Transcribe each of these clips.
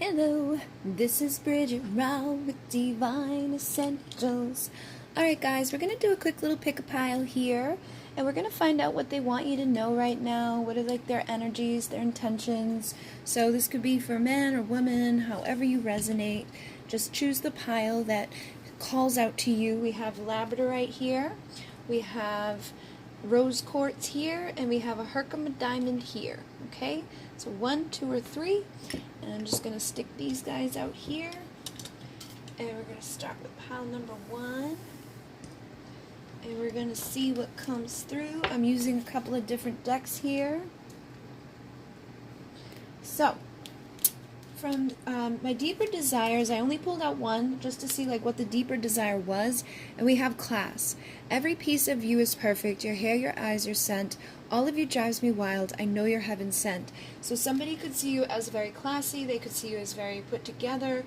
Hello, this is Bridget Rau with Divine Essentials. Alright guys, we're going to do a quick little pick-a-pile here, and we're going to find out what they want you to know right now, what are like their energies, their intentions. So this could be for men or women, however you resonate. Just choose the pile that calls out to you. We have Labradorite here, we have rose quartz here, and we have a Herkimer diamond here. Okay, so 1, 2, or 3, and I'm just going to stick these guys out here, and we're going to start with pile number 1, and we're going to see what comes through. I'm using a couple of different decks here. So from my deeper desires, I only pulled out one just to see like what the deeper desire was, and we have class. Every piece of you is perfect. Your hair, your eyes are scent. All of you drives me wild. I know you're heaven sent. So somebody could see you as very classy. They could see you as very put together.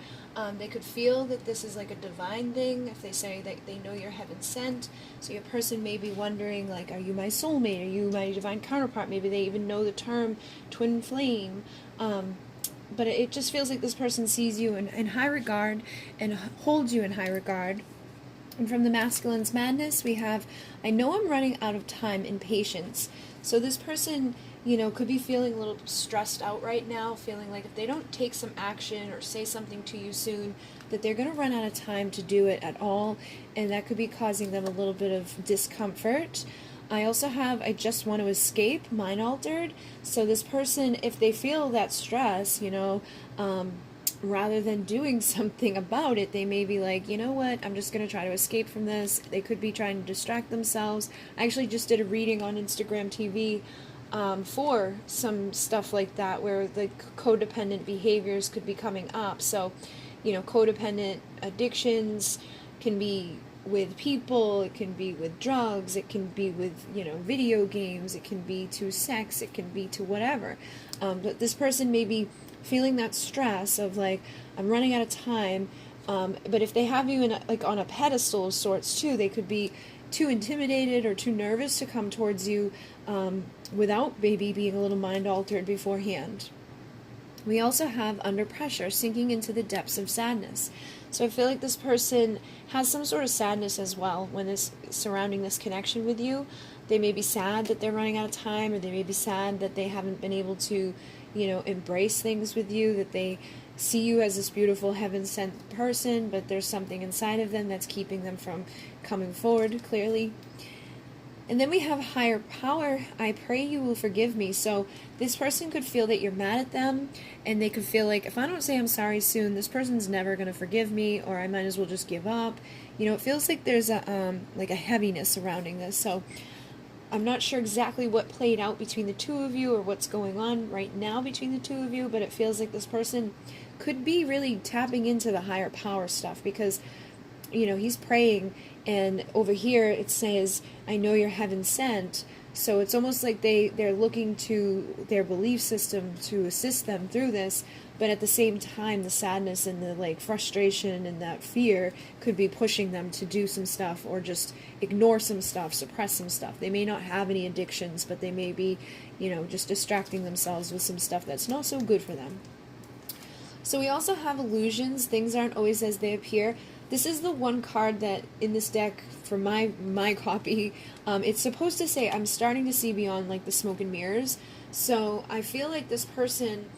They could feel that this is like a divine thing if they say that they know you're heaven sent. So your person may be wondering, like, are you my soulmate? Are you my divine counterpart? Maybe they even know the term twin flame. But it just feels like this person sees you in high regard and holds you in high regard. And from the masculine's madness, we have, I know I'm running out of time and patience. So this person, you know, could be feeling a little stressed out right now, feeling like if they don't take some action or say something to you soon, that they're going to run out of time to do it at all. And that could be causing them a little bit of discomfort. I also have, I just want to escape, mind altered. So this person, if they feel that stress, you know, rather than doing something about it, they may be like, you know what, I'm just going to try to escape from this. They could be trying to distract themselves. I actually just did a reading on Instagram TV for some stuff like that, where the codependent behaviors could be coming up. So, you know, codependent addictions can be with people, it can be with drugs, it can be with, you know, video games, it can be to sex, it can be to whatever. But this person may be feeling that stress of like, I'm running out of time. But if they have you in like on a pedestal of sorts too, they could be too intimidated or too nervous to come towards you without maybe being a little mind altered beforehand. We also have under pressure, sinking into the depths of sadness. So I feel like this person has some sort of sadness as well when it's surrounding this connection with you. They may be sad that they're running out of time, or they may be sad that they haven't been able to, you know, embrace things with you, that they see you as this beautiful heaven-sent person, but there's something inside of them that's keeping them from coming forward clearly. And then we have higher power. I pray you will forgive me. So this person could feel that you're mad at them, and they could feel like, if I don't say I'm sorry soon, this person's never going to forgive me, or I might as well just give up. You know, it feels like there's a heaviness surrounding this. So I'm not sure exactly what played out between the two of you or what's going on right now between the two of you, but it feels like this person could be really tapping into the higher power stuff, because, you know, he's praying, and over here it says, I know you're heaven sent. So it's almost like they're looking to their belief system to assist them through this, but at the same time the sadness and the like frustration and that fear could be pushing them to do some stuff, or just ignore some stuff, suppress some stuff. They may not have any addictions, but they may be, you know, just distracting themselves with some stuff that's not so good for them. So we also have illusions. Things aren't always as they appear. This is the one card that in this deck for my copy, it's supposed to say, I'm starting to see beyond like the smoke and mirrors. So I feel like this person,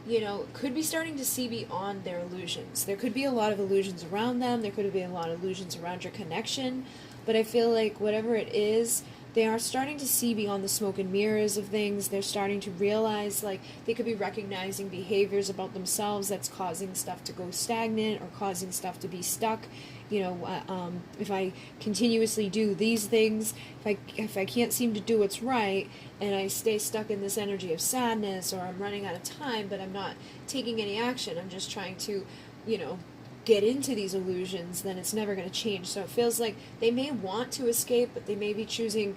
you know, could be starting to see beyond their illusions. There could be a lot of illusions around them. There could be a lot of illusions around your connection. But I feel like whatever it is, they are starting to see beyond the smoke and mirrors of things. They're starting to realize, like, they could be recognizing behaviors about themselves that's causing stuff to go stagnant or causing stuff to be stuck. You know, if I continuously do these things, if I can't seem to do what's right, and I stay stuck in this energy of sadness, or I'm running out of time, but I'm not taking any action, I'm just trying to, you know, get into these illusions, then it's never going to change. So it feels like they may want to escape, but they may be choosing,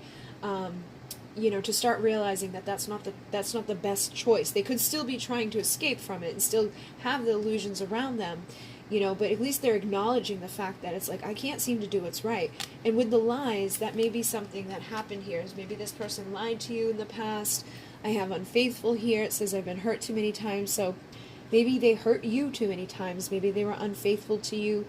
you know, to start realizing that that's not the best choice. They could still be trying to escape from it and still have the illusions around them, you know, but at least they're acknowledging the fact that it's like, I can't seem to do what's right. And with the lies, that may be something that happened here, is maybe this person lied to you in the past. I have unfaithful here. It says I've been hurt too many times. So maybe they hurt you too many times. Maybe they were unfaithful to you.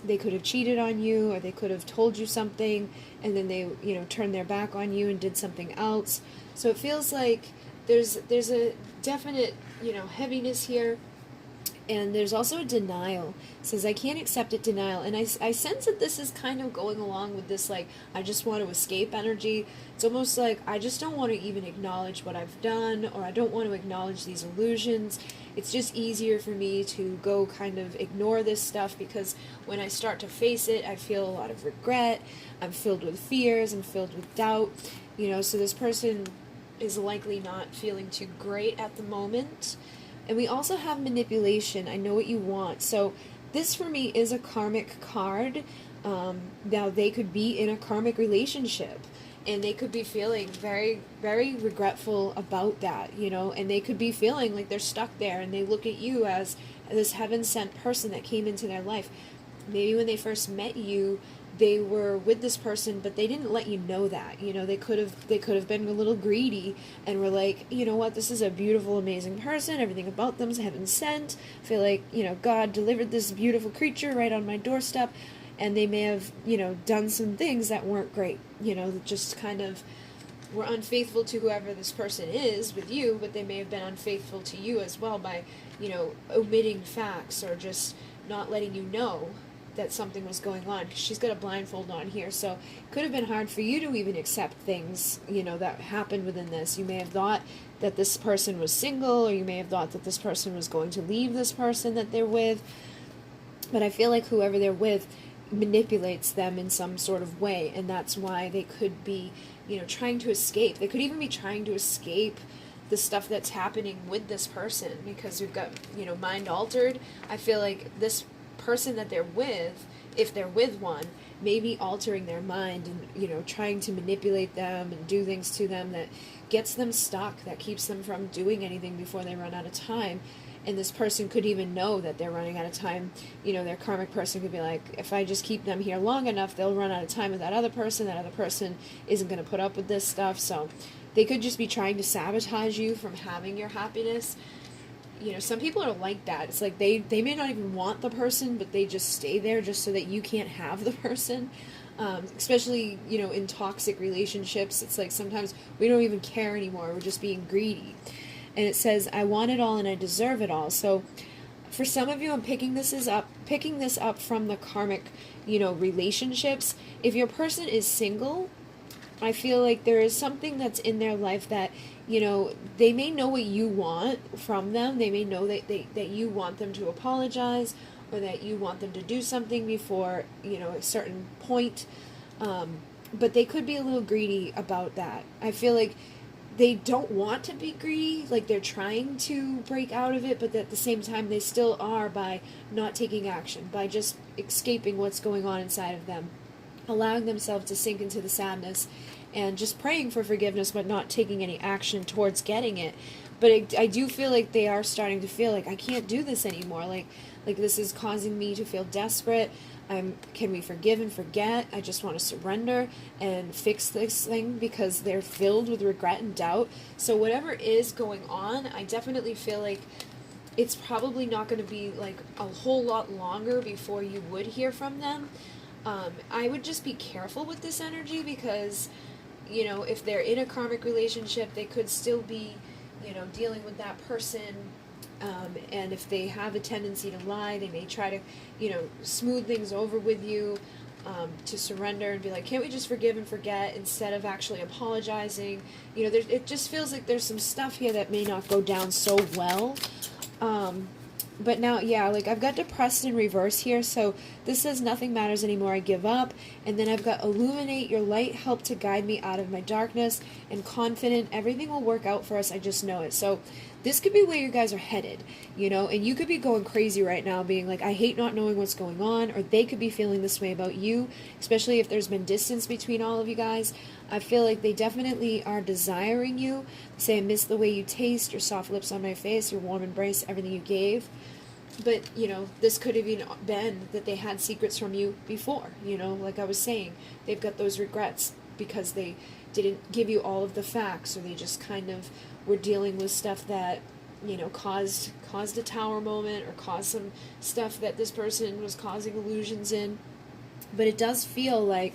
They could have cheated on you, or they could have told you something, and then they, turned their back on you and did something else. So it feels like there's a definite, heaviness here. And there's also a denial. It says, I can't accept it, denial. And I sense that this is kind of going along with this, like, I just want to escape energy. It's almost like I just don't want to even acknowledge what I've done, or I don't want to acknowledge these illusions. It's just easier for me to go kind of ignore this stuff, because when I start to face it, I feel a lot of regret. I'm filled with fears. I'm filled with doubt. So this person is likely not feeling too great at the moment. And we also have manipulation. I know what you want. So this for me is a karmic card. Now they could be in a karmic relationship, and they could be feeling very, very regretful about that, and they could be feeling like they're stuck there, and they look at you as this heaven-sent person that came into their life. Maybe when they first met you, they were with this person, but they didn't let you know that. They could have been a little greedy and were like, you know what, this is a beautiful, amazing person. Everything about them's heaven sent. I feel like, God delivered this beautiful creature right on my doorstep. And they may have, done some things that weren't great. Just kind of were unfaithful to whoever this person is with you, but they may have been unfaithful to you as well by, omitting facts, or just not letting you know that something was going on, because she's got a blindfold on here. So it could have been hard for you to even accept things, that happened within this. You may have thought that this person was single, or you may have thought that this person was going to leave this person that they're with. But I feel like whoever they're with manipulates them in some sort of way, and that's why they could be, trying to escape. They could even be trying to escape the stuff that's happening with this person, because we've got, mind altered. I feel like this person that they're with, if they're with one, may be altering their mind and, trying to manipulate them and do things to them that gets them stuck, that keeps them from doing anything before they run out of time. And this person could even know that they're running out of time. Their karmic person could be like, if I just keep them here long enough, they'll run out of time with that other person. That other person isn't going to put up with this stuff. So they could just be trying to sabotage you from having your happiness. Some people are like that. It's like they may not even want the person, but they just stay there just so that you can't have the person. Especially, in toxic relationships. It's like sometimes we don't even care anymore. We're just being greedy. And it says, I want it all and I deserve it all. So for some of you, I'm picking this up from the karmic, relationships. If your person is single, I feel like there is something that's in their life that, they may know what you want from them. They may know that you want them to apologize, or that you want them to do something before, a certain point. But they could be a little greedy about that. I feel like they don't want to be greedy, like they're trying to break out of it, but at the same time they still are, by not taking action, by just escaping what's going on inside of them, allowing themselves to sink into the sadness, and just praying for forgiveness, but not taking any action towards getting it. But I do feel like they are starting to feel like, I can't do this anymore, like this is causing me to feel desperate. Can we forgive and forget? I just want to surrender and fix this thing, because they're filled with regret and doubt. So whatever is going on, I definitely feel like it's probably not going to be like a whole lot longer before you would hear from them. I would just be careful with this energy, because, if they're in a karmic relationship, they could still be, dealing with that person. And if they have a tendency to lie, they may try to, smooth things over with you, to surrender and be like, can't we just forgive and forget, instead of actually apologizing. It just feels like there's some stuff here that may not go down so well. But now, yeah, like I've got depressed in reverse here. So this says, nothing matters anymore, I give up. And then I've got illuminate, your light help to guide me out of my darkness, and confident, everything will work out for us, I just know it. So this could be where you guys are headed, and you could be going crazy right now, being like, I hate not knowing what's going on, or they could be feeling this way about you, especially if there's been distance between all of you guys. I feel like they definitely are desiring you. They say, I miss the way you taste, your soft lips on my face, your warm embrace, everything you gave. But, this could have even been that they had secrets from you before, like I was saying. They've got those regrets because they didn't give you all of the facts, or they just kind of were dealing with stuff that you know, caused a tower moment or caused some stuff that this person was causing illusions in. But it does feel like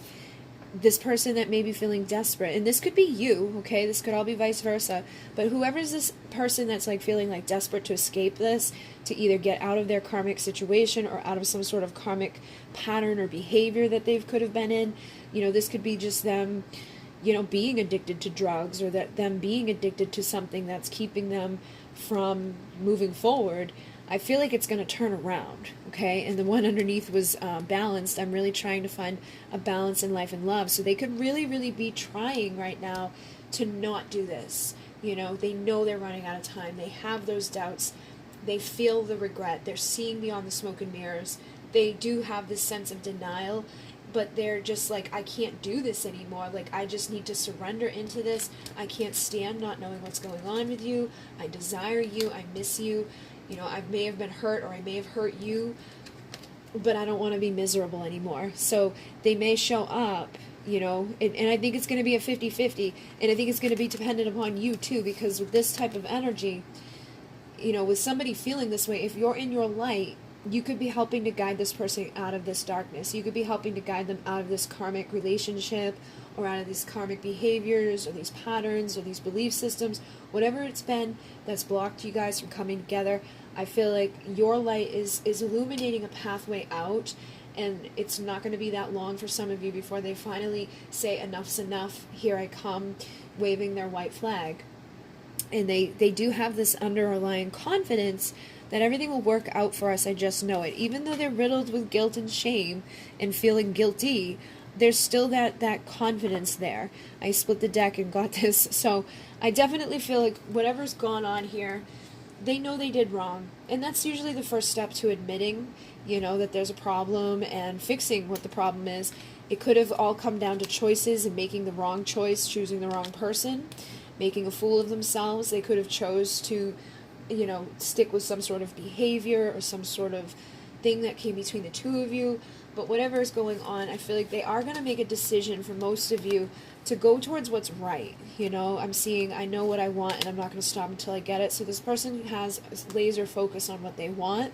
this person that may be feeling desperate, and this could be you, okay, this could all be vice versa, but whoever's this person that's like feeling like desperate to escape this, to either get out of their karmic situation or out of some sort of karmic pattern or behavior that they could have been in, you know, this could be just them, you know, being addicted to drugs, or that them being addicted to something that's keeping them from moving forward. I feel like it's going to turn around, okay? And the one underneath was balanced. I'm really trying to find a balance in life and love. So they could really, really be trying right now to not do this. You know, they know they're running out of time. They have those doubts. They feel the regret. They're seeing beyond the smoke and mirrors. They do have this sense of denial, but they're just like, I can't do this anymore. Like, I just need to surrender into this. I can't stand not knowing what's going on with you. I desire you. I miss you. You know, I may have been hurt, or I may have hurt you, but I don't want to be miserable anymore. So they may show up, you know, and I think it's going to be a 50-50, and I think it's going to be dependent upon you too, because with this type of energy, you know, with somebody feeling this way, if you're in your light, you could be helping to guide this person out of this darkness. You could be helping to guide them out of this karmic relationship, or out of these karmic behaviors, or these patterns, or these belief systems, whatever it's been that's blocked you guys from coming together. I feel like your light is illuminating a pathway out, and it's not going to be that long for some of you before they finally say, enough's enough, here I come, waving their white flag. And they do have this underlying confidence that everything will work out for us, I just know it. Even though they're riddled with guilt and shame and feeling guilty, there's still that confidence there. I split the deck and got this. So I definitely feel like whatever's gone on here, they know they did wrong. And that's usually the first step to admitting, you know, that there's a problem and fixing what the problem is. It could have all come down to choices and making the wrong choice, choosing the wrong person, making a fool of themselves. They could have chose to, you know, stick with some sort of behavior or some sort of thing that came between the two of you. But whatever is going on, I feel like they are going to make a decision for most of you to go towards what's right. You know, I'm seeing, I know what I want, and I'm not going to stop until I get it. So this person has a laser focus on what they want.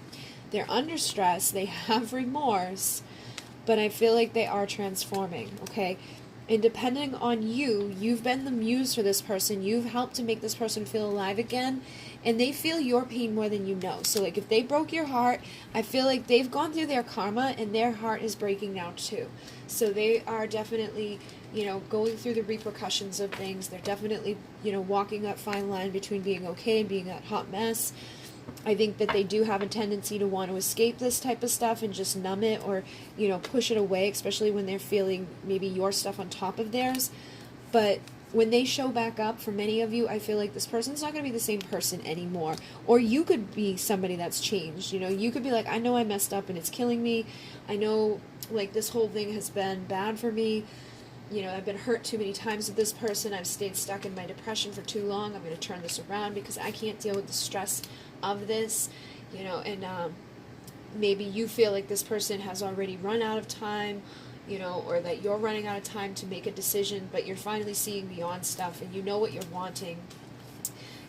They're under stress. They have remorse. But I feel like they are transforming, okay? And depending on you, you've been the muse for this person. You've helped to make this person feel alive again. And they feel your pain more than you know. So, like, if they broke your heart, I feel like they've gone through their karma, and their heart is breaking now, too. So they are definitely, you know, going through the repercussions of things. They're definitely, you know, walking that fine line between being okay and being that hot mess. I think that they do have a tendency to want to escape this type of stuff and just numb it, or, you know, push it away, especially when they're feeling maybe your stuff on top of theirs. But when they show back up, for many of you, I feel like this person's not going to be the same person anymore. Or you could be somebody that's changed. You know, you could be like, I know I messed up and it's killing me. I know, like, this whole thing has been bad for me. You know, I've been hurt too many times with this person. I've stayed stuck in my depression for too long. I'm going to turn this around because I can't deal with the stress of this. You know, and maybe you feel like this person has already run out of time, you know, or that you're running out of time to make a decision, but you're finally seeing beyond stuff and you know what you're wanting,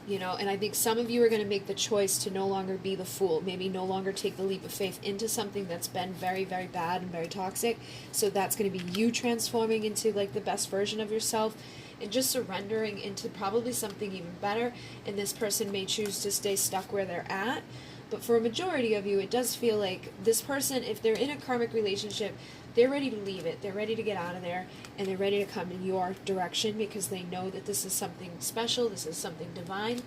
you know. And I think some of you are going to make the choice to no longer be the fool, maybe no longer take the leap of faith into something that's been very, very bad and very toxic. So that's going to be you transforming into, like, the best version of yourself and just surrendering into probably something even better. And this person may choose to stay stuck where they're at. But for a majority of you, it does feel like this person, if they're in a karmic relationship, they're ready to leave it. They're ready to get out of there, and they're ready to come in your direction because they know that this is something special, this is something divine,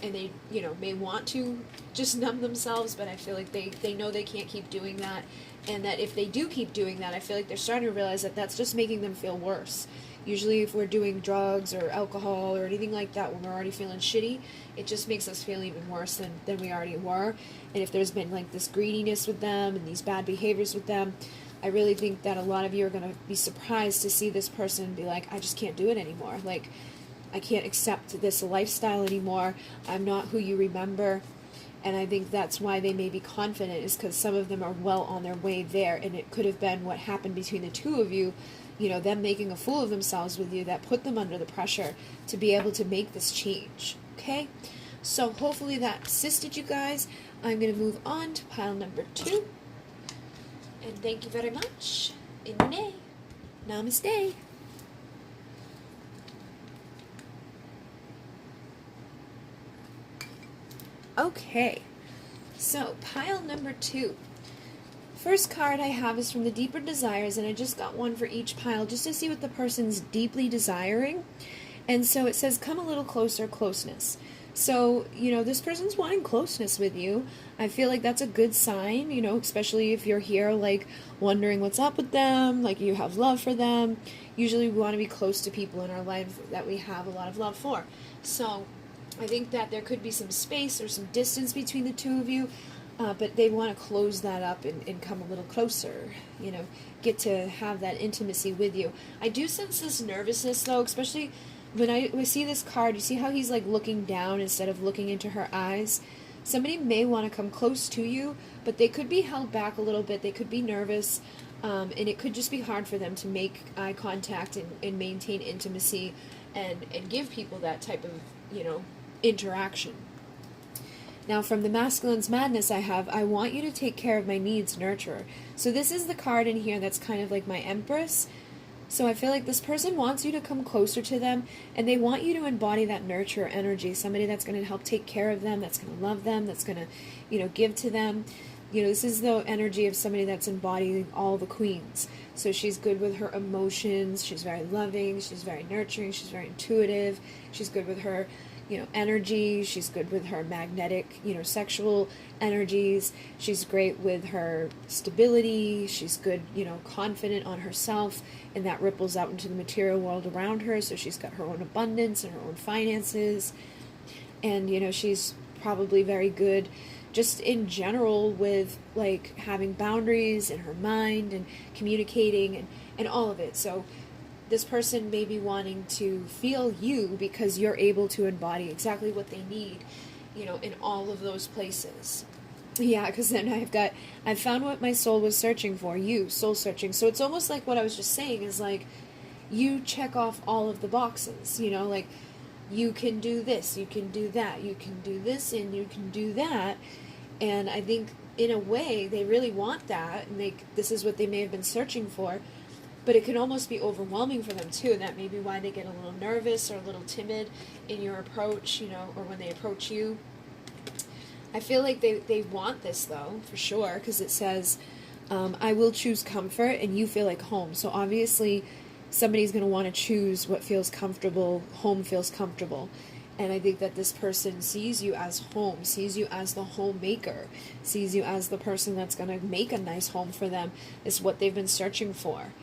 and they, you know, may want to just numb themselves, but I feel like they know they can't keep doing that, and that if they do keep doing that, I feel like they're starting to realize that that's just making them feel worse. Usually if we're doing drugs or alcohol or anything like that when we're already feeling shitty, it just makes us feel even worse than we already were. And if there's been, like, this greediness with them and these bad behaviors with them, I really think that a lot of you are going to be surprised to see this person be like, I just can't do it anymore. Like, I can't accept this lifestyle anymore. I'm not who you remember. And I think that's why they may be confident, is because some of them are well on their way there. And it could have been what happened between the two of you, you know, them making a fool of themselves with you, that put them under the pressure to be able to make this change. Okay? So hopefully that assisted you guys. I'm going to move on to pile number 2. And thank you very much. Inune. Namaste. Okay, so pile number 2. First card I have is from the Deeper Desires, and I just got one for each pile just to see what the person's deeply desiring. And so it says, come a little closer, closeness. So, this person's wanting closeness with you. I feel like that's a good sign, especially if you're here, like, wondering what's up with them, like, you have love for them. Usually we want to be close to people in our life that we have a lot of love for. So, I think that there could be some space or some distance between the two of you, but they want to close that up and come a little closer, get to have that intimacy with you. I do sense this nervousness, though, especially when I see this card. You see how he's like looking down instead of looking into her eyes? Somebody may want to come close to you, but they could be held back a little bit. They could be nervous, and it could just be hard for them to make eye contact and maintain intimacy and give people that type of, interaction. Now, from the Masculine's Madness I want you to take care of my needs, nurturer. So this is the card in here that's kind of like my Empress. So I feel like this person wants you to come closer to them, and they want you to embody that nurture energy, somebody that's going to help take care of them, that's going to love them, that's going to, give to them. This is the energy of somebody that's embodying all the queens. So she's good with her emotions, she's very loving, she's very nurturing, she's very intuitive, she's good with her energy, she's good with her magnetic, sexual energies, she's great with her stability, she's good, confident on herself, and that ripples out into the material world around her, so she's got her own abundance and her own finances, and, she's probably very good just in general with, like, having boundaries in her mind and communicating and all of it. So this person may be wanting to feel you because you're able to embody exactly what they need, in all of those places. Yeah, because then I found what my soul was searching for, you, soul searching. So it's almost like what I was just saying is like, you check off all of the boxes, like, you can do this, you can do that, you can do this, and you can do that. And I think, in a way, they really want that, and this is what they may have been searching for. But it can almost be overwhelming for them, too. That may be why they get a little nervous or a little timid in your approach, or when they approach you. I feel like they want this, though, for sure, because it says, I will choose comfort, and you feel like home. So obviously, somebody's going to want to choose what feels comfortable, home feels comfortable. And I think that this person sees you as home, sees you as the homemaker, sees you as the person that's going to make a nice home for them, is what they've been searching for.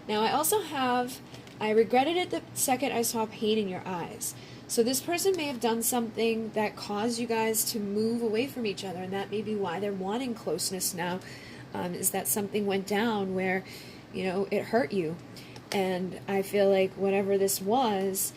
Now, I also have, I regretted it the second I saw pain in your eyes. So this person may have done something that caused you guys to move away from each other, and that may be why they're wanting closeness now, is that something went down where, it hurt you. And I feel like whatever this was,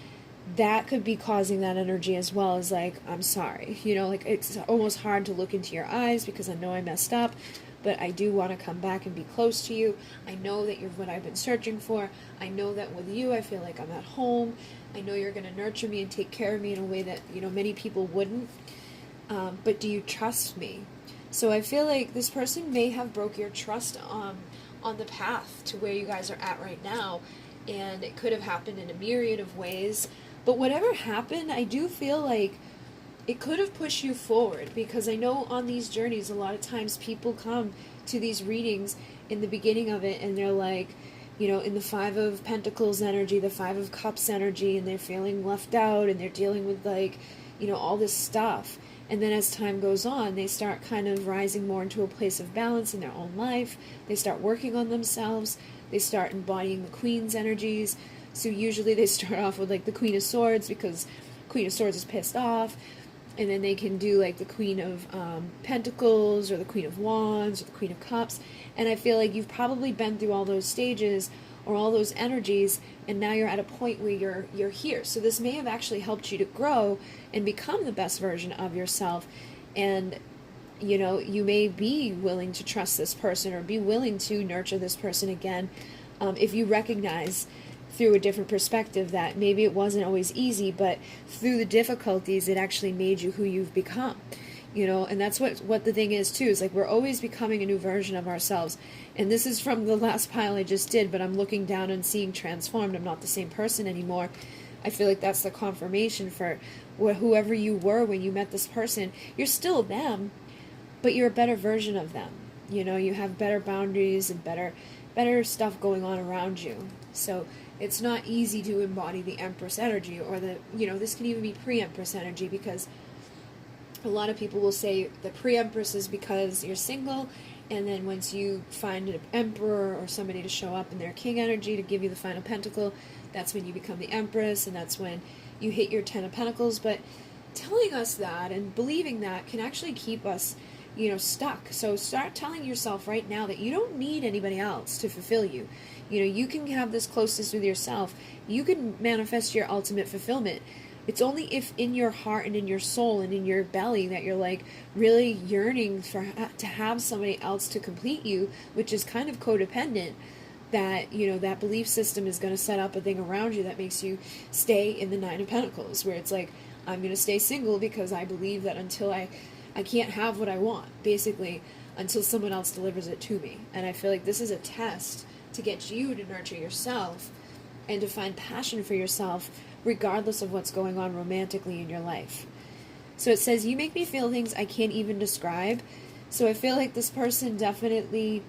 that could be causing that energy as well, as like, I'm sorry. Like, it's almost hard to look into your eyes because I know I messed up, but I do want to come back and be close to you. I know that you're what I've been searching for. I know that with you, I feel like I'm at home. I know you're going to nurture me and take care of me in a way that, many people wouldn't. But do you trust me? So I feel like this person may have broke your trust on the path to where you guys are at right now. And it could have happened in a myriad of ways. But whatever happened, I do feel like it could have pushed you forward, because I know on these journeys, a lot of times people come to these readings in the beginning of it and they're like, in the 5 of Pentacles energy, the 5 of Cups energy, and they're feeling left out and they're dealing with, like, all this stuff. And then as time goes on, they start kind of rising more into a place of balance in their own life. They start working on themselves. They start embodying the Queen's energies. So usually they start off with, like, the Queen of Swords, because Queen of Swords is pissed off. And then they can do, like, the Queen of Pentacles, or the Queen of Wands, or the Queen of Cups. And I feel like you've probably been through all those stages or all those energies, and now you're at a point where you're here. So this may have actually helped you to grow and become the best version of yourself. And, you may be willing to trust this person or be willing to nurture this person again, if you recognize through a different perspective, that maybe it wasn't always easy, but through the difficulties, it actually made you who you've become. And that's what the thing is too, is like we're always becoming a new version of ourselves. And this is from the last pile I just did, but I'm looking down and seeing transformed. I'm not the same person anymore. I feel like that's the confirmation for whoever you were when you met this person. You're still them, but you're a better version of them. You have better boundaries and better stuff going on around you. So it's not easy to embody the Empress energy, or this can even be pre-Empress energy, because a lot of people will say the pre-Empress is because you're single, and then once you find an Emperor or somebody to show up in their King energy to give you the final Pentacle, that's when you become the Empress, and that's when you hit your 10 of Pentacles. But telling us that and believing that can actually keep us, stuck. So start telling yourself right now that you don't need anybody else to fulfill you. You can have this closeness with yourself. You can manifest your ultimate fulfillment. It's only if in your heart and in your soul and in your belly that you're like really yearning to have somebody else to complete you, which is kind of codependent, that that belief system is going to set up a thing around you that makes you stay in the 9 of Pentacles, where it's like, I'm going to stay single because I believe that until I can't have what I want, basically, until someone else delivers it to me. And I feel like this is a test to get you to nurture yourself and to find passion for yourself, regardless of what's going on romantically in your life. So it says, you make me feel things I can't even describe. So I feel like this person definitely,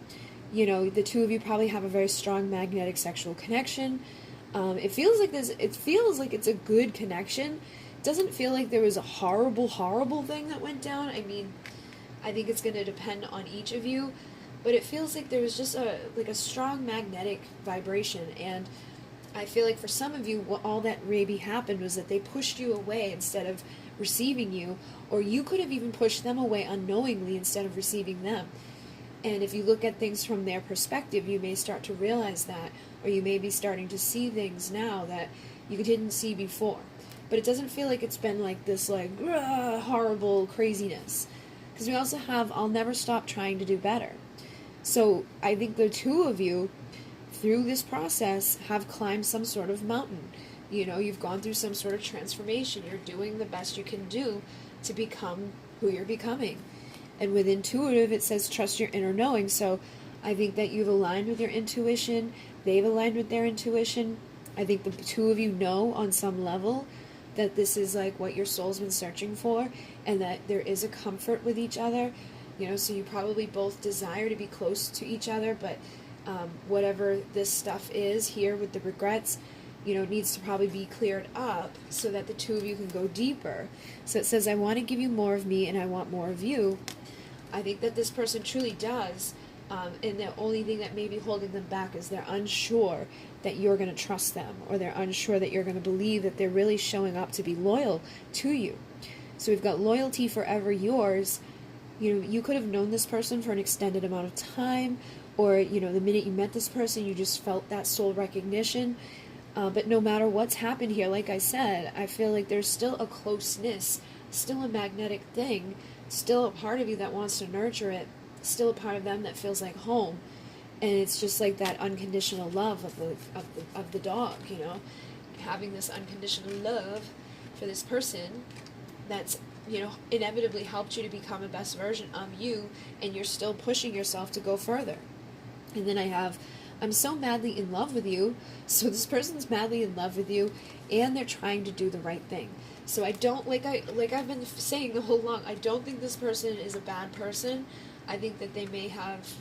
the two of you probably have a very strong magnetic sexual connection. It feels like it's a good connection. It doesn't feel like there was a horrible thing that went down. I mean, I think it's going to depend on each of you, but it feels like there was just a strong magnetic vibration. And I feel like for some of you, all that maybe happened was that they pushed you away instead of receiving you, or you could have even pushed them away unknowingly instead of receiving them. And if you look at things from their perspective, you may start to realize that, or you may be starting to see things now that you didn't see before. But it doesn't feel like it's been like this horrible craziness. Because we also have, I'll never stop trying to do better. So I think the two of you, through this process, have climbed some sort of mountain. You've gone through some sort of transformation. You're doing the best you can do to become who you're becoming. And with intuitive, it says trust your inner knowing. So I think that you've aligned with your intuition. They've aligned with their intuition. I think the two of you know on some level that this is like what your soul's been searching for, and that there is a comfort with each other. So you probably both desire to be close to each other, but whatever this stuff is here with the regrets, needs to probably be cleared up so that the two of you can go deeper. So it says, I want to give you more of me and I want more of you. I think that this person truly does, and the only thing that may be holding them back is they're unsure that you're going to trust them, or they're unsure that you're going to believe that they're really showing up to be loyal to you. So we've got loyalty forever yours. You could have known this person for an extended amount of time, or, the minute you met this person, you just felt that soul recognition. But no matter what's happened here, like I said, I feel like there's still a closeness, still a magnetic thing, still a part of you that wants to nurture it, still a part of them that feels like home. And it's just like that unconditional love of the dog, having this unconditional love for this person that's, inevitably helped you to become a best version of you, and you're still pushing yourself to go further. And then I'm so madly in love with you. So this person's madly in love with you, and they're trying to do the right thing. So I don't, like I've been saying the whole long, I don't think this person is a bad person. I think that they may have,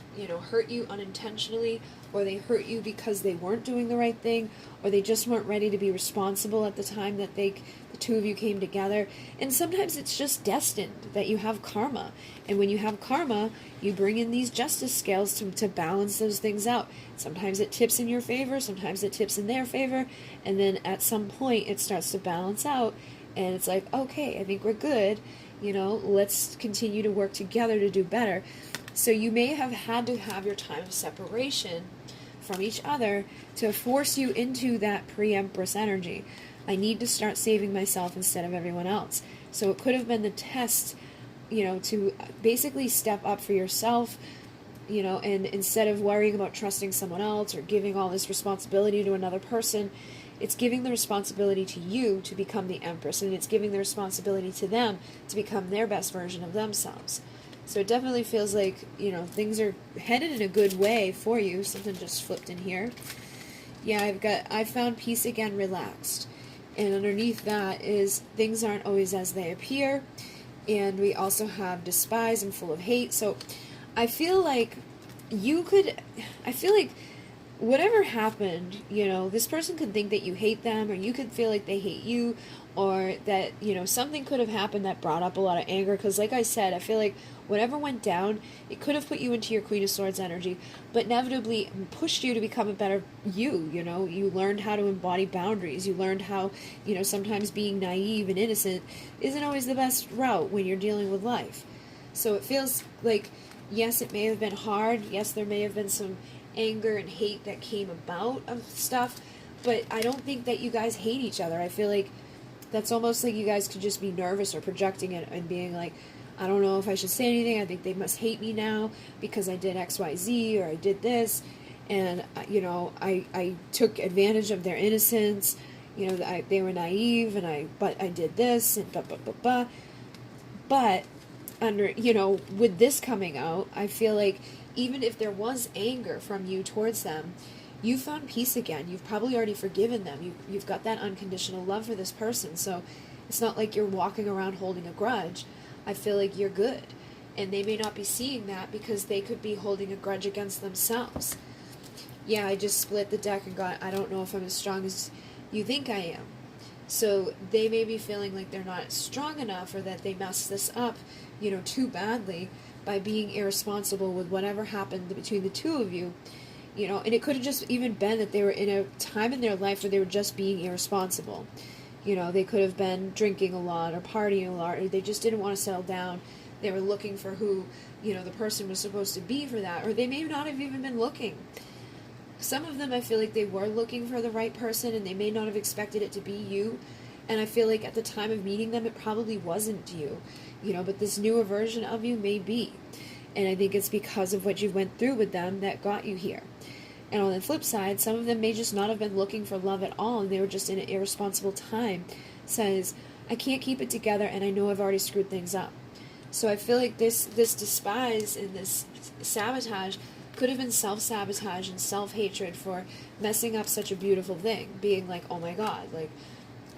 hurt you unintentionally, or they hurt you because they weren't doing the right thing, or they just weren't ready to be responsible at the time that the two of you came together. And sometimes it's just destined that you have karma. And when you have karma, you bring in these justice scales to balance those things out. Sometimes it tips in your favor, sometimes it tips in their favor, and then at some point it starts to balance out, and it's like, okay, I think we're good. Let's continue to work together to do better. So you may have had to have your time of separation from each other to force you into that pre-Empress energy. I need to start saving myself instead of everyone else. So it could have been the test, to basically step up for yourself, you know, and instead of worrying about trusting someone else or giving all this responsibility to another person, it's giving the responsibility to you to become the Empress, and it's giving the responsibility to them to become their best version of themselves. So it definitely feels like, you know, things are headed in a good way for you. Something just flipped in here. Yeah, I found peace again, relaxed. And underneath that is things aren't always as they appear. And we also have despise and full of hate. So I feel like whatever happened, you know, this person could think that you hate them, or you could feel like they hate you, or that, you know, something could have happened that brought up a lot of anger. Because like I said, I feel like whatever went down, it could have put you into your Queen of Swords energy, but inevitably pushed you to become a better you, you know. You learned how to embody boundaries. You learned how, you know, sometimes being naive and innocent isn't always the best route when you're dealing with life. So it feels like, yes, it may have been hard. Yes, there may have been some anger and hate that came about of stuff, but I don't think that you guys hate each other. I feel like that's almost like you guys could just be nervous or projecting it and being like, I don't know if I should say anything. I think they must hate me now because I did XYZ, or I did this, and you know, I took advantage of their innocence. You know, they were naive, and but I did this, and blah blah blah blah. But under, you know, with this coming out, I feel like even if there was anger from you towards them, you found peace again. You've probably already forgiven them. You've got that unconditional love for this person. So it's not like you're walking around holding a grudge. I feel like you're good. And they may not be seeing that because they could be holding a grudge against themselves. Yeah, I just split the deck and got, I don't know if I'm as strong as you think I am. So they may be feeling like they're not strong enough, or that they messed this up, you know, too badly by being irresponsible with whatever happened between the two of you. You know, and it could have just even been that they were in a time in their life where they were just being irresponsible. You know, they could have been drinking a lot or partying a lot, or they just didn't want to settle down. They were looking for who, you know, the person was supposed to be for that, or they may not have even been looking. Some of them, I feel like they were looking for the right person, and they may not have expected it to be you. And I feel like at the time of meeting them, it probably wasn't you, you know, but this newer version of you may be. And I think it's because of what you went through with them that got you here. And on the flip side, some of them may just not have been looking for love at all, and they were just in an irresponsible time. Says, I can't keep it together, and I know I've already screwed things up. So I feel like this despise and this sabotage could have been self-sabotage and self-hatred for messing up such a beautiful thing. Being like, oh my God, like,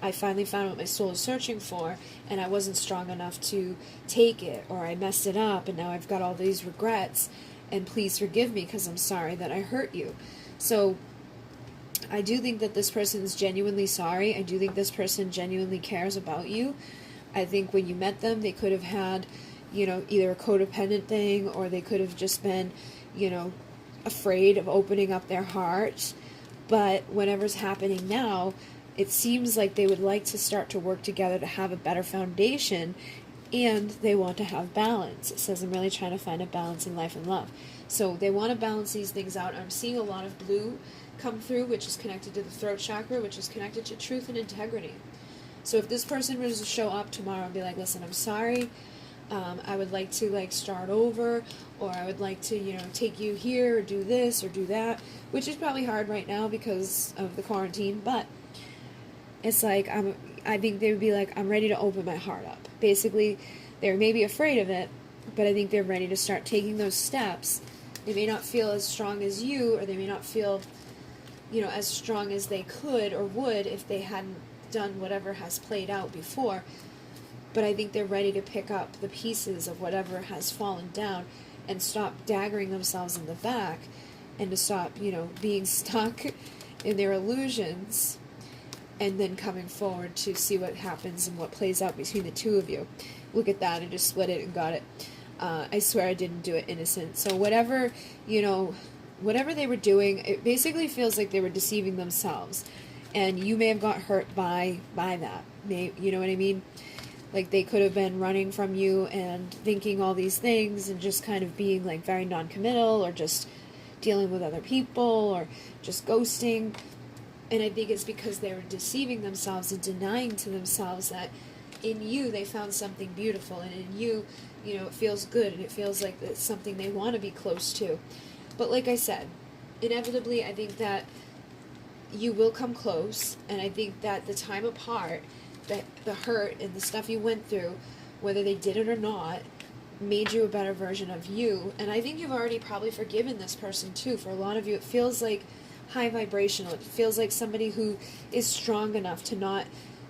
I finally found what my soul is searching for, and I wasn't strong enough to take it, or I messed it up, and now I've got all these regrets. And please forgive me because I'm sorry that I hurt you. So I do think that this person is genuinely sorry. I do think this person genuinely cares about you. I think when you met them, they could have had, you know, either a codependent thing, or they could have just been, you know, afraid of opening up their heart. But whatever's happening now, it seems like they would like to start to work together to have a better foundation. And they want to have balance. It says, I'm really trying to find a balance in life and love. So they want to balance these things out. I'm seeing a lot of blue come through, which is connected to the throat chakra, which is connected to truth and integrity. So if this person was to show up tomorrow and be like, listen, I'm sorry, I would like to like start over, or I would like to, you know, take you here or do this or do that, which is probably hard right now because of the quarantine, but it's like, I think they would be like, I'm ready to open my heart up. Basically, they're maybe afraid of it, but I think they're ready to start taking those steps. They may not feel as strong as you, or they may not feel, you know, as strong as they could or would if they hadn't done whatever has played out before. But I think they're ready to pick up the pieces of whatever has fallen down and stop daggering themselves in the back, and to stop, you know, being stuck in their illusions, and then coming forward to see what happens and what plays out between the two of you. Look at that, I just split it and got it. I swear I didn't do it innocent. So whatever, you know, whatever they were doing, it basically feels like they were deceiving themselves. And you may have got hurt by that. You know what I mean? Like they could have been running from you and thinking all these things and just kind of being like very non-committal, or just dealing with other people, or just ghosting. And I think it's because they were deceiving themselves and denying to themselves that in you they found something beautiful, and in you, you know, it feels good, and it feels like it's something they want to be close to. But like I said, inevitably, I think that you will come close, and I think that the time apart, the hurt and the stuff you went through, whether they did it or not, made you a better version of you. And I think you've already probably forgiven this person too. For a lot of you, it feels like high vibrational. It feels like somebody who is strong enough to not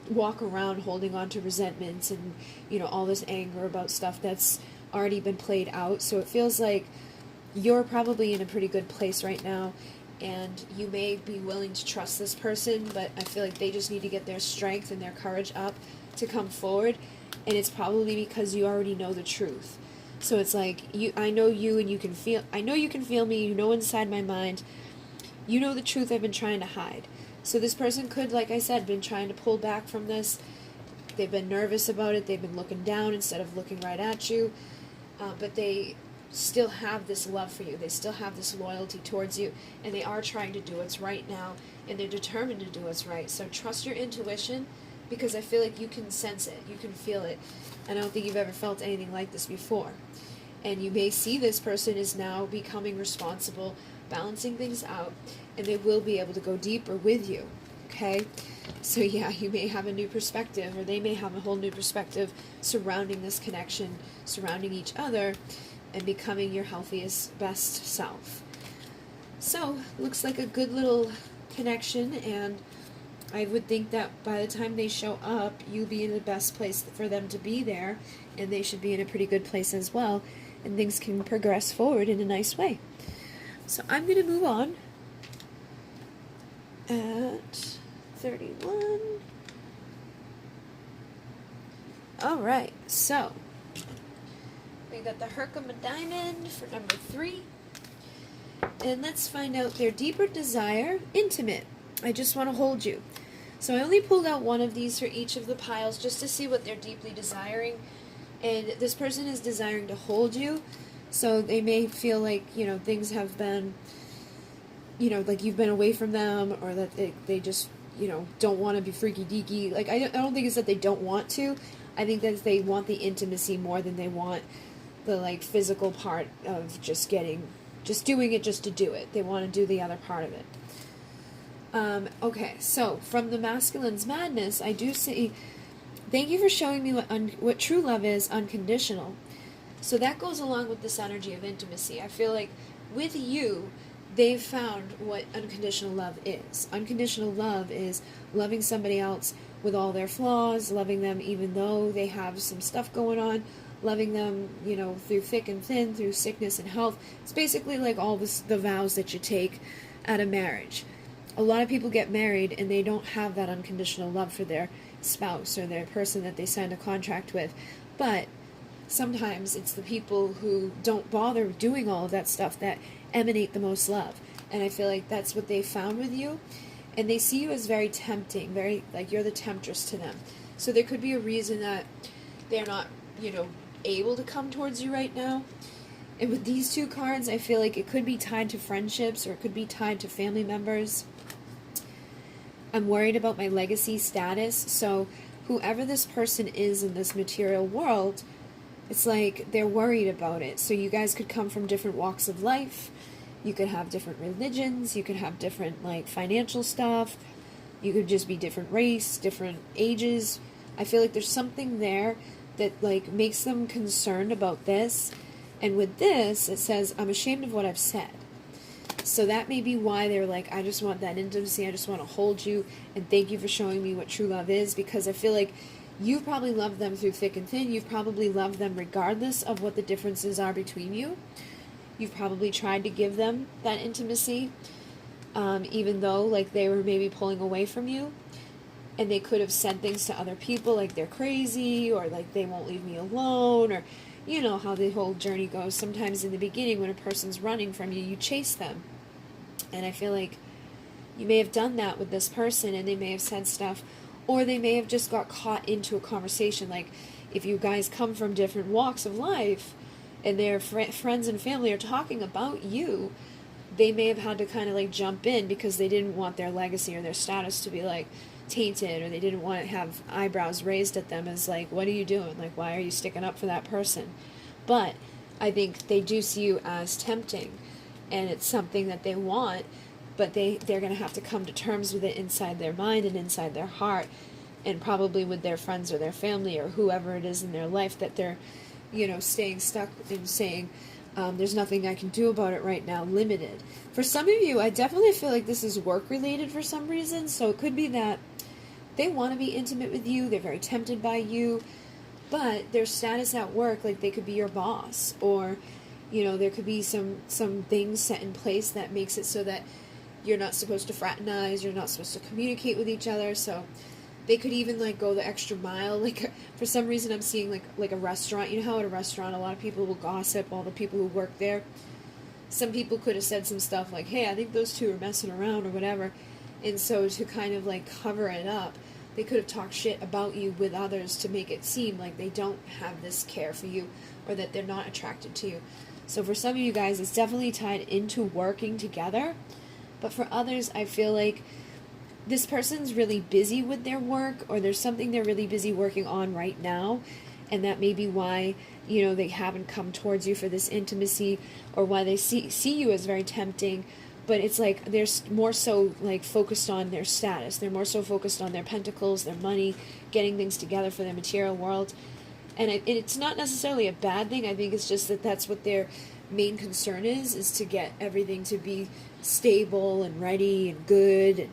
walk around holding on to resentments and, you know, all this anger about stuff that's already been played out. So it feels like you're probably in a pretty good place right now, and you may be willing to trust this person, but I feel like they just need to get their strength and their courage up to come forward, and it's probably because you already know the truth. So it's like, I know you, and I know you can feel me, you know inside my mind, you know the truth I've been trying to hide. So this person could, like I said, been trying to pull back from this. They've been nervous about it, they've been looking down instead of looking right at you, but they still have this love for you, they still have this loyalty towards you, and they are trying to do what's right now, and they're determined to do what's right. So trust your intuition, because I feel like you can sense it, you can feel it, and I don't think you've ever felt anything like this before. And you may see this person is now becoming responsible, balancing things out, and they will be able to go deeper with you, okay? So yeah, you may have a new perspective, or they may have a whole new perspective surrounding this connection, surrounding each other, and becoming your healthiest, best self. So, looks like a good little connection, and I would think that by the time they show up, you'll be in the best place for them to be there, and they should be in a pretty good place as well, and things can progress forward in a nice way. So I'm going to move on at 31. Alright, so we got the Herkimer diamond for number 3. And let's find out their deeper desire, intimate. I just want to hold you. So I only pulled out one of these for each of the piles just to see what they're deeply desiring. And this person is desiring to hold you. So they may feel like, you know, things have been, you know, like you've been away from them, or that they just, you know, don't want to be freaky deaky. Like, I don't think it's that they don't want to. I think that they want the intimacy more than they want the, like, physical part of just doing it just to do it. They want to do the other part of it. Okay, so from the Masculine's Madness, I do see, thank you for showing me what true love is, unconditional. So that goes along with this energy of intimacy. I feel like with you, they've found what unconditional love is. Unconditional love is loving somebody else with all their flaws, loving them even though they have some stuff going on, loving them, you know, through thick and thin, through sickness and health. It's basically like all the vows that you take at a marriage. A lot of people get married and they don't have that unconditional love for their spouse or their person that they signed a contract with. But sometimes it's the people who don't bother doing all of that stuff that emanate the most love. And I feel like that's what they found with you. And they see you as very tempting, very, like, you're the temptress to them. So there could be a reason that they're not, you know, able to come towards you right now. And with these two cards, I feel like it could be tied to friendships, or it could be tied to family members. I'm worried about my legacy status. So whoever this person is in this material world, it's like they're worried about it. So you guys could come from different walks of life. You could have different religions. You could have different, like, financial stuff. You could just be different race, different ages. I feel like there's something there that, like, makes them concerned about this. And with this, it says, I'm ashamed of what I've said. So that may be why they're like, I just want that intimacy. I just want to hold you. And thank you for showing me what true love is. Because I feel like you've probably loved them through thick and thin. You've probably loved them regardless of what the differences are between you. You've probably tried to give them that intimacy, even though, like, they were maybe pulling away from you. And they could have said things to other people, like they're crazy, or like they won't leave me alone, or you know how the whole journey goes. Sometimes in the beginning, when a person's running from you, you chase them. And I feel like you may have done that with this person, and they may have said stuff, or they may have just got caught into a conversation. Like, if you guys come from different walks of life, and their friends and family are talking about you, they may have had to kind of, like, jump in because they didn't want their legacy or their status to be, like, tainted, or they didn't want to have eyebrows raised at them as like, what are you doing? Like, why are you sticking up for that person? But I think they do see you as tempting, and it's something that they want, but they're going to have to come to terms with it inside their mind and inside their heart, and probably with their friends or their family or whoever it is in their life that they're, staying stuck and saying, there's nothing I can do about it right now, limited. For some of you, I definitely feel like this is work-related for some reason, so it could be that they want to be intimate with you, they're very tempted by you, but their status at work, like they could be your boss, or, there could be some things set in place that makes it so that you're not supposed to fraternize, you're not supposed to communicate with each other, so they could even, like, go the extra mile. Like, for some reason I'm seeing, like a restaurant. You know how at a restaurant a lot of people will gossip, all the people who work there? Some people could have said some stuff like, hey, I think those two are messing around or whatever. And so to kind of, like, cover it up, they could have talked shit about you with others to make it seem like they don't have this care for you, or that they're not attracted to you. So for some of you guys, it's definitely tied into working together. But for others, I feel like this person's really busy with their work, or there's something they're really busy working on right now, and that may be why, they haven't come towards you for this intimacy, or why they see you as very tempting. But it's like they're more so like focused on their status. They're more so focused on their pentacles, their money, getting things together for their material world. And it's not necessarily a bad thing. I think it's just that that's what their main concern is to get everything to be stable and ready and good.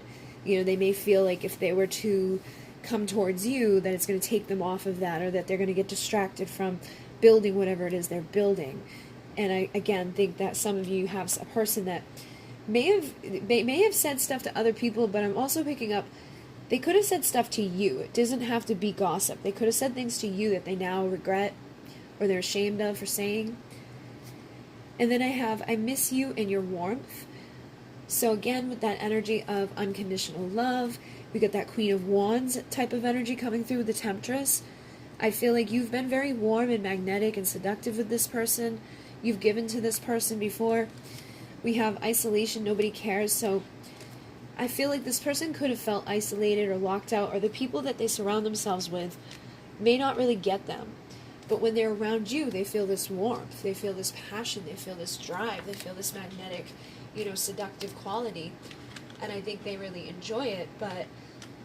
And they may feel like if they were to come towards you, that it's going to take them off of that, or that they're going to get distracted from building whatever it is they're building. And I, again, think that some of you have a person that may have said stuff to other people, but I'm also picking up, they could have said stuff to you. It doesn't have to be gossip. They could have said things to you that they now regret, or they're ashamed of for saying. And then I have, I miss you and your warmth. So again, with that energy of unconditional love, we got that Queen of Wands type of energy coming through with the Temptress. I feel like you've been very warm and magnetic and seductive with this person. You've given to this person before. We have isolation, nobody cares. So I feel like this person could have felt isolated or locked out, or the people that they surround themselves with may not really get them. But when they're around you, they feel this warmth, they feel this passion, they feel this drive, they feel this magnetic, seductive quality. And I think they really enjoy it, but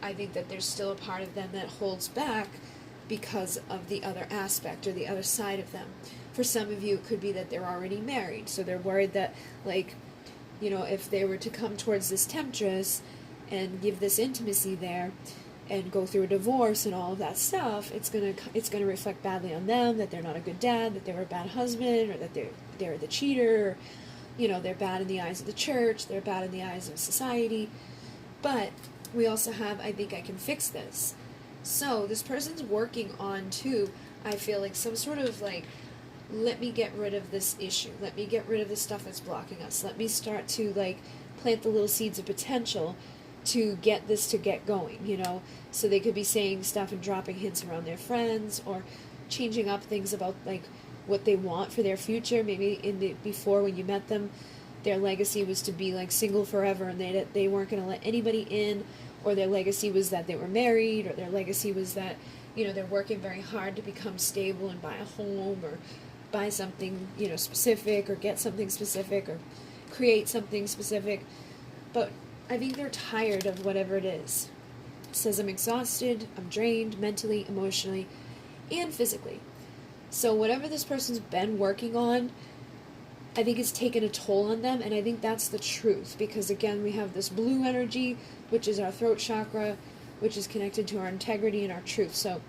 I think that there's still a part of them that holds back because of the other aspect, or the other side of them. For some of you, it could be that they're already married, so they're worried that, like, if they were to come towards this Temptress and give this intimacy there, and go through a divorce and all of that stuff, it's gonna reflect badly on them, that they're not a good dad, that they were a bad husband, or that they're the cheater, or, they're bad in the eyes of the church, they're bad in the eyes of society. But we also have, I think I can fix this. So this person's working on, too, I feel like some sort of like, let me get rid of this issue, let me get rid of the stuff that's blocking us, let me start to like plant the little seeds of potential to get this to get going, so they could be saying stuff and dropping hints around their friends, or changing up things about like what they want for their future. Maybe before, when you met them, their legacy was to be like single forever, and they weren't going to let anybody in, or their legacy was that they were married, or their legacy was that they're working very hard to become stable and buy a home, or buy something specific, or get something specific, or create something specific. But I think they're tired of whatever it is. It says, I'm exhausted, I'm drained, mentally, emotionally, and physically. So whatever this person's been working on, I think it's taken a toll on them, and I think that's the truth. Because again, we have this blue energy, which is our throat chakra, which is connected to our integrity and our truth. So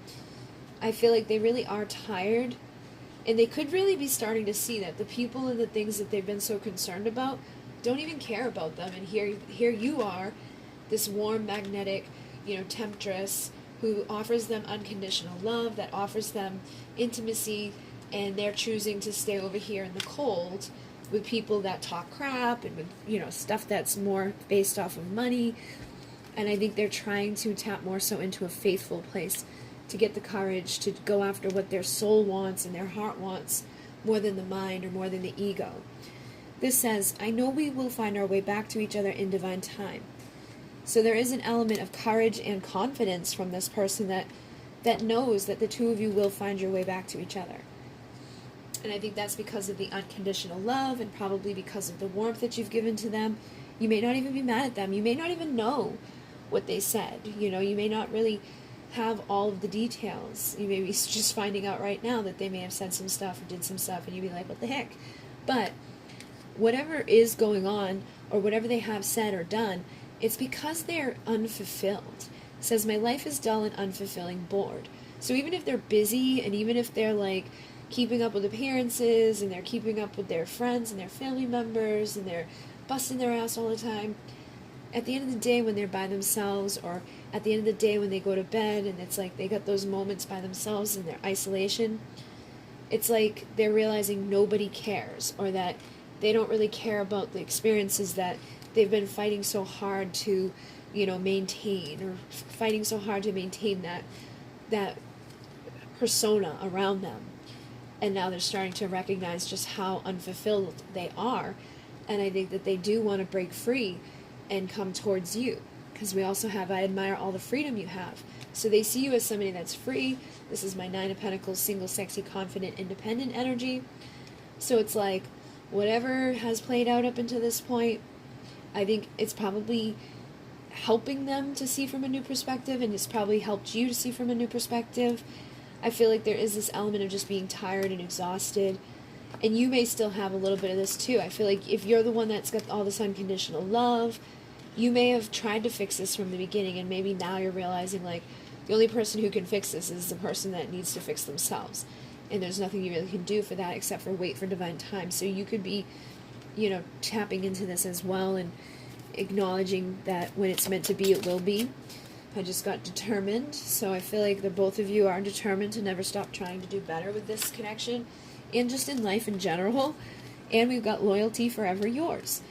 I feel like they really are tired, and they could really be starting to see that the people and the things that they've been so concerned about don't even care about them. And here you are, this warm, magnetic, Temptress, who offers them unconditional love, that offers them intimacy, and they're choosing to stay over here in the cold with people that talk crap, and with, stuff that's more based off of money. And I think they're trying to tap more so into a faithful place, to get the courage to go after what their soul wants and their heart wants, more than the mind or more than the ego. This says, I know we will find our way back to each other in divine time. So there is an element of courage and confidence from this person that knows that the two of you will find your way back to each other. And I think that's because of the unconditional love, and probably because of the warmth that you've given to them. You may not even be mad at them. You may not even know what they said. You know, you may not really have all of the details. You may be just finding out right now that they may have said some stuff or did some stuff, and you'd be like, what the heck? But whatever is going on, or whatever they have said or done, it's because they're unfulfilled. It says, my life is dull and unfulfilling, bored. So even if they're busy, and even if they're like keeping up with appearances, and they're keeping up with their friends and their family members, and they're busting their ass all the time, at the end of the day when they're by themselves, or at the end of the day when they go to bed and it's like they got those moments by themselves in their isolation, it's like they're realizing nobody cares, or that they don't really care about the experiences that they've been fighting so hard to, you know, maintain, or fighting so hard to maintain that persona around them. And now they're starting to recognize just how unfulfilled they are. And I think that they do want to break free and come towards you. Because we also have, I admire all the freedom you have. So they see you as somebody that's free. This is my Nine of Pentacles, single, sexy, confident, independent energy. So it's like, whatever has played out up until this point, I think it's probably helping them to see from a new perspective, and it's probably helped you to see from a new perspective. I feel like there is this element of just being tired and exhausted, and you may still have a little bit of this too. I feel like if you're the one that's got all this unconditional love, you may have tried to fix this from the beginning, and maybe now you're realizing like the only person who can fix this is the person that needs to fix themselves, and there's nothing you really can do for that except for wait for divine time. So you could be, you know, tapping into this as well and acknowledging that when it's meant to be, it will be. I just got determined, so I feel like the both of you are determined to never stop trying to do better with this connection, and just in life in general. And we've got loyalty forever yours.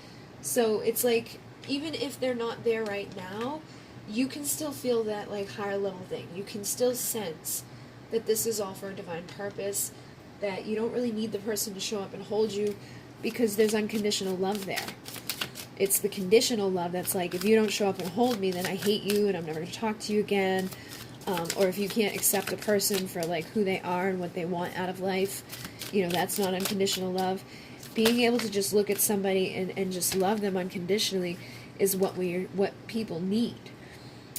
So it's like, even if they're not there right now, you can still feel that like higher level thing. You can still sense that this is all for a divine purpose, that you don't really need the person to show up and hold you, because there's unconditional love there. It's the conditional love that's like, if you don't show up and hold me, then I hate you and I'm never going to talk to you again. Or if you can't accept a person for like who they are and what they want out of life, you know, that's not unconditional love. Being able to just look at somebody and just love them unconditionally is what people need.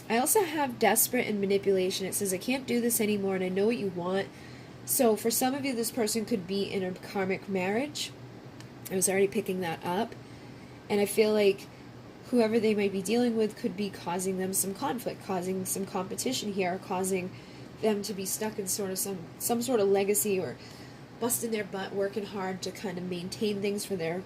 I also have desperate and manipulation. It says, I can't do this anymore and I know what you want. So for some of you, this person could be in a karmic marriage. I was already picking that up. And I feel like whoever they might be dealing with could be causing them some conflict, causing some competition here, causing them to be stuck in sort of some sort of legacy, or busting their butt, working hard to kind of maintain things for their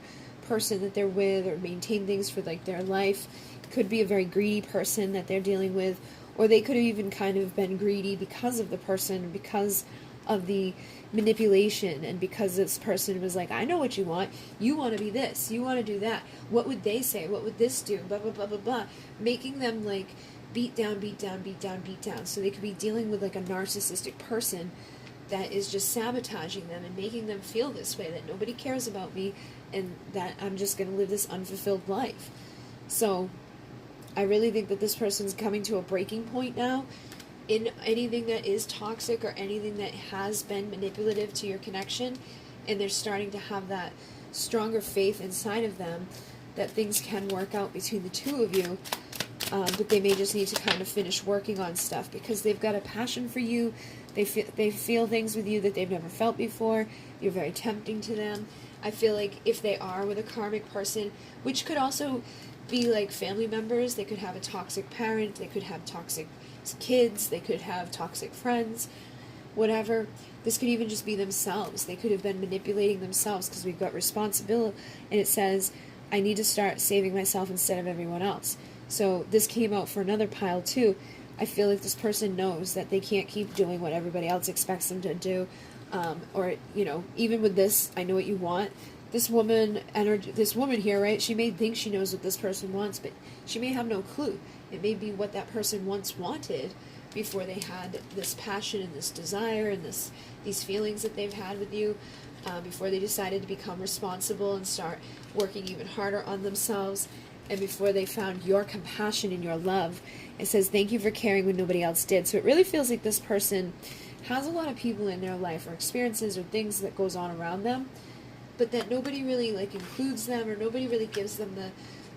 person that they're with, or maintain things for like their life. It could be a very greedy person that they're dealing with, or they could have even kind of been greedy because of the person, because of the manipulation, and because this person was like, I know what you want to be this, you want to do that, what would they say, what would this do, blah blah blah blah blah, making them like beat down, so they could be dealing with like a narcissistic person that is just sabotaging them and making them feel this way, that nobody cares about me and that I'm just going to live this unfulfilled life. So I really think that this person's coming to a breaking point now in anything that is toxic or anything that has been manipulative to your connection, and they're starting to have that stronger faith inside of them that things can work out between the two of you, but they may just need to kind of finish working on stuff, because they've got a passion for you. They feel things with you that they've never felt before. You're very tempting to them. I feel like if they are with a karmic person, which could also be like family members, they could have a toxic parent, they could have toxic kids, they could have toxic friends, whatever. This could even just be themselves. They could have been manipulating themselves, because we've got responsibility, and it says, I need to start saving myself instead of everyone else. So this came out for another pile too. I feel like this person knows that they can't keep doing what everybody else expects them to do, or, you know, even with this, I know what you want. This woman here, right, she may think she knows what this person wants, but she may have no clue. It may be what that person once wanted before they had this passion and this desire and these feelings that they've had with you, before they decided to become responsible and start working even harder on themselves. and before they found your compassion and your love. It says, thank you for caring when nobody else did. So it really feels like this person has a lot of people in their life, or experiences or things that goes on around them, but that nobody really like includes them, or nobody really gives them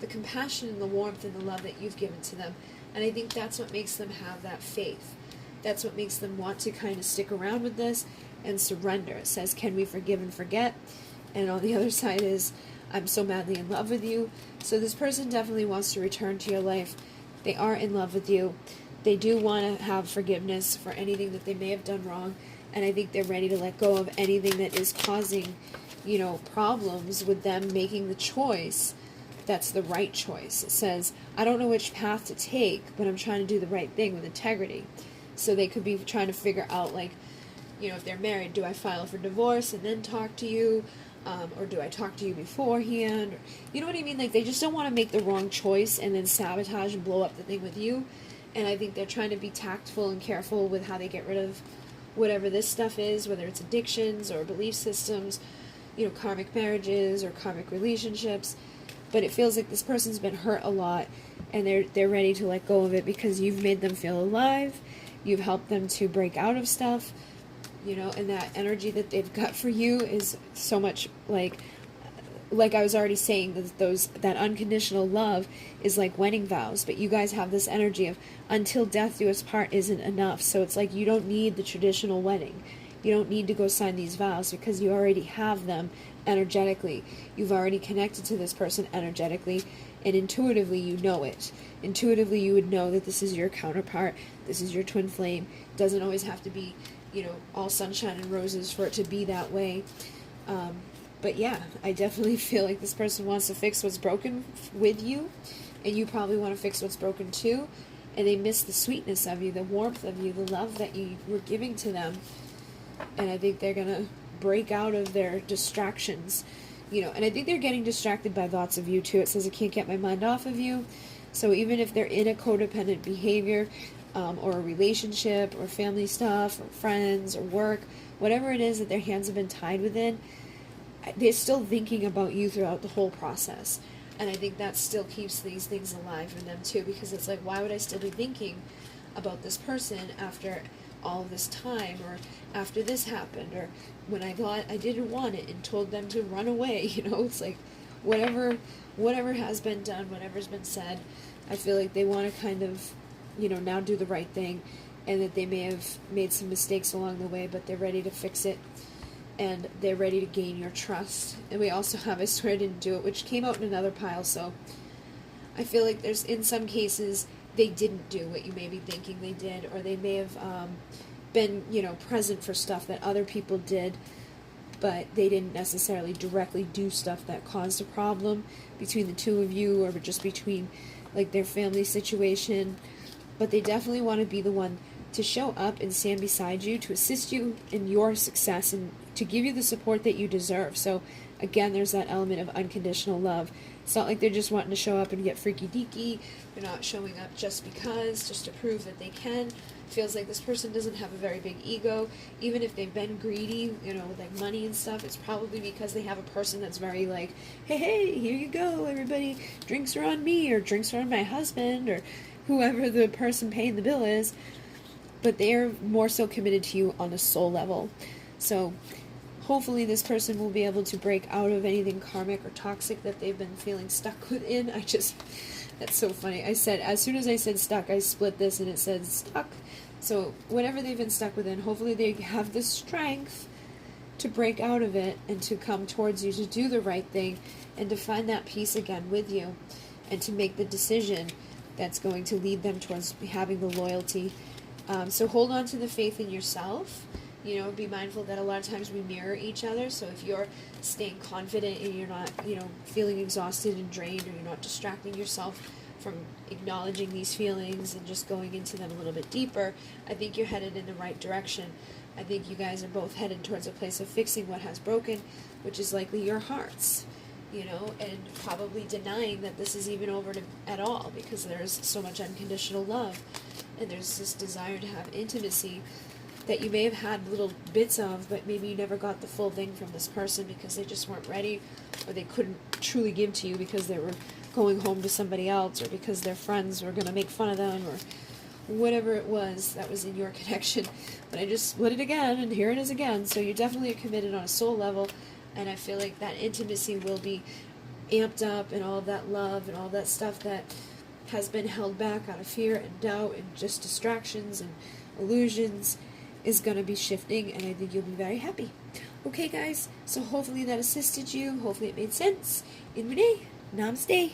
the compassion and the warmth and the love that you've given to them. And I think that's what makes them have that faith. That's what makes them want to kind of stick around with this and surrender. It says, can we forgive and forget? And on the other side is, I'm so madly in love with you. So this person definitely wants to return to your life. They are in love with you. They do want to have forgiveness for anything that they may have done wrong. And I think they're ready to let go of anything that is causing, you know, problems with them making the choice that's the right choice. It says, I don't know which path to take, but I'm trying to do the right thing with integrity. So they could be trying to figure out, like, you know, if they're married, do I file for divorce and then talk to you? Or do I talk to you beforehand? Or, you know what I mean? Like, they just don't want to make the wrong choice and then sabotage and blow up the thing with you. And I think they're trying to be tactful and careful with how they get rid of whatever this stuff is, whether it's addictions or belief systems, you know, karmic marriages or karmic relationships. But it feels like this person's been hurt a lot, and they're ready to let go of it because you've made them feel alive. You've helped them to break out of stuff, you know, and that energy that they've got for you is so much like I was already saying, that unconditional love is like wedding vows, but you guys have this energy of until death do us part isn't enough. So it's like you don't need the traditional wedding. You don't need to go sign these vows because you already have them energetically. You've already connected to this person energetically, and intuitively you know it. Intuitively you would know that this is your counterpart, this is your twin flame. It doesn't always have to be, you know, all sunshine and roses for it to be that way. But yeah, I definitely feel like this person wants to fix what's broken with you, and you probably want to fix what's broken too, and they miss the sweetness of you, the warmth of you, the love that you were giving to them. And I think they're going to break out of their distractions, you know, and I think they're getting distracted by thoughts of you too. It says, I can't get my mind off of you. So even if they're in a codependent behavior, or a relationship, or family stuff, or friends, or work, whatever it is that their hands have been tied within, they're still thinking about you throughout the whole process. And I think that still keeps these things alive in them too, because it's like, why would I still be thinking about this person after all this time, or after this happened, or when I thought I didn't want it and told them to run away? You know, it's like whatever has been done, whatever's been said, I feel like they want to kind of, you know, now do the right thing, and that they may have made some mistakes along the way, but they're ready to fix it, and they're ready to gain your trust. And we also have I swear I didn't do it, which came out in another pile. So I feel like there's, in some cases, they didn't do what you may be thinking they did, or they may have been, you know, present for stuff that other people did, but they didn't necessarily directly do stuff that caused a problem between the two of you, or just between, like, their family situation. But they definitely want to be the one to show up and stand beside you, to assist you in your success, and to give you the support that you deserve. So again, there's that element of unconditional love. It's not like they're just wanting to show up and get freaky deaky. They're not showing up just because, just to prove that they can. Feels like this person doesn't have a very big ego. Even if they've been greedy, you know, with like money and stuff, it's probably because they have a person that's very like, hey, here you go, everybody, drinks are on me, or drinks are on my husband, or whoever the person paying the bill is. But they're more so committed to you on a soul level. So hopefully this person will be able to break out of anything karmic or toxic that they've been feeling stuck within. That's so funny. I said, as soon as I said stuck, I split this and it said stuck. So whatever they've been stuck within, hopefully they have the strength to break out of it and to come towards you, to do the right thing, and to find that peace again with you, and to make the decision that's going to lead them towards having the loyalty. So hold on to the faith in yourself. You know, be mindful that a lot of times we mirror each other. So if you're staying confident and you're not, you know, feeling exhausted and drained, or you're not distracting yourself from acknowledging these feelings and just going into them a little bit deeper, I think you're headed in the right direction. I think you guys are both headed towards a place of fixing what has broken, which is likely your hearts, you know, and probably denying that this is even over at all, because there's so much unconditional love, and there's this desire to have intimacy that you may have had little bits of, but maybe you never got the full thing from this person because they just weren't ready, or they couldn't truly give to you because they were going home to somebody else, or because their friends were going to make fun of them, or whatever it was that was in your connection. But I just split it again, and here it is again. So you definitely are committed on a soul level, and I feel like that intimacy will be amped up, and all of that love and all that stuff that has been held back out of fear and doubt and just distractions and illusions is going to be shifting, and I think you'll be very happy. Okay, guys, so hopefully that assisted you. Hopefully it made sense. In Renee, namaste.